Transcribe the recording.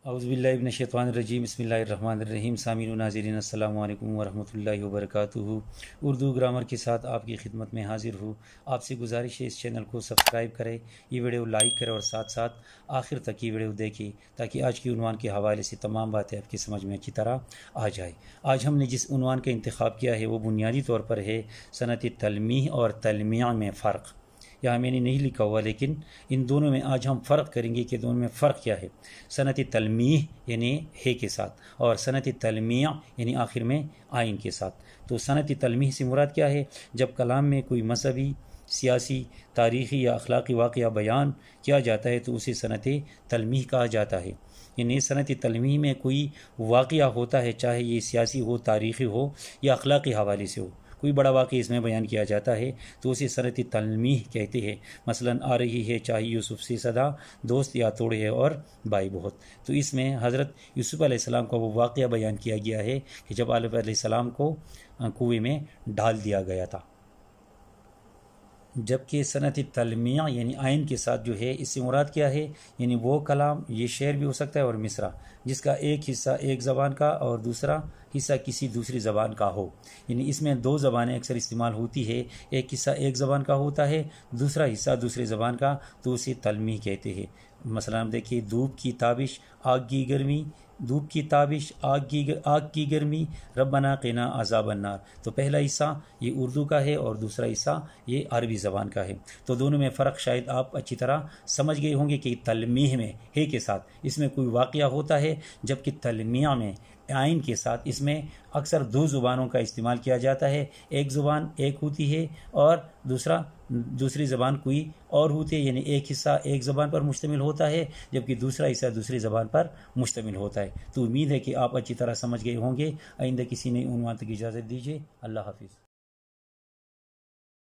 اعوذ باللہ من الشیطان الرجیم بسم اللہ الرحمن الرحیم سامعین و ناظرین السلام علیکم ورحمۃ اللہ وبرکاتہ۔ اردو گرامر کے ساتھ آپ کی خدمت میں حاضر ہوں۔ آپ سے گزارش ہے اس چینل کو سبسکرائب کریں، یہ ویڈیو لائک کریں اور ساتھ ساتھ آخر تک یہ ویڈیو دیکھیں تاکہ آج کی عنوان کے حوالے سے تمام باتیں آپ کی سمجھ میں اچھی طرح آ جائے۔ آج ہم نے جس عنوان کا انتخاب کیا ہے وہ بنیادی طور پر ہے صنعت تلمیح اور تلمیع میں فرق۔ یہاں میں نے نہیں لکھا ہوا لیکن ان دونوں میں آج ہم فرق کریں گے کہ دونوں میں فرق کیا ہے۔ صنعت تلمیح یعنی ہے کے ساتھ اور صنعت تلمیع یعنی آخر میں آئین کے ساتھ۔ تو صنعت تلمیح سے مراد کیا ہے؟ جب کلام میں کوئی مذہبی، سیاسی، تاریخی یا اخلاقی واقعہ بیان کیا جاتا ہے تو اسے صنعت تلمیح کہا جاتا ہے۔ یعنی صنعت تلمیح میں کوئی واقعہ ہوتا ہے، چاہے یہ سیاسی ہو، تاریخی ہو یا اخلاقی حوالے سے ہو، کوئی بڑا واقعہ اس میں بیان کیا جاتا ہے تو اسے صنعت تلمیح کہتے ہیں۔ مثلا آ رہی ہے چاہے یوسف سے صدا، دوست یا توڑے ہے اور بھائی بہت، تو اس میں حضرت یوسف علیہ السلام کا وہ واقعہ بیان کیا گیا ہے کہ جب علیہ السلام کو کنویں میں ڈال دیا گیا تھا۔ جبکہ صنعت تلمیع یعنی آئین کے ساتھ جو ہے اس سے مراد کیا ہے؟ یعنی وہ کلام، یہ شعر بھی ہو سکتا ہے اور مصرع، جس کا ایک حصہ ایک زبان کا اور دوسرا حصہ کسی دوسری زبان کا ہو۔ یعنی اس میں دو زبانیں اکثر استعمال ہوتی ہے، ایک حصہ ایک زبان کا ہوتا ہے، دوسرا حصہ دوسری زبان کا، تو اسے تلمیح کہتے ہیں۔ مثلا دیکھیے، دھوپ کی تابش، آگ کی گرمی، دھوپ کی تابش، آگ کی گرمی، ربنا قنا عذاب النار۔ تو پہلا حصہ یہ اردو کا ہے اور دوسرا حصہ یہ عربی زبان کا ہے۔ تو دونوں میں فرق شاید آپ اچھی طرح سمجھ گئے ہوں گے کہ تلمیح میں ہے کے ساتھ اس میں کوئی واقعہ ہوتا ہے، جبکہ تلمیع میں آئین کے ساتھ اس میں اکثر دو زبانوں کا استعمال کیا جاتا ہے۔ ایک زبان ایک ہوتی ہے اور دوسری زبان کوئی اور ہوتی ہے، یعنی ایک حصہ ایک زبان پر مشتمل ہوتا ہے جبکہ دوسرا حصہ دوسری زبان پر مشتمل ہوتا ہے۔ تو امید ہے کہ آپ اچھی طرح سمجھ گئے ہوں گے۔ آئندہ کسی نئے عنوان تک اجازت دیجیے۔ اللہ حافظ۔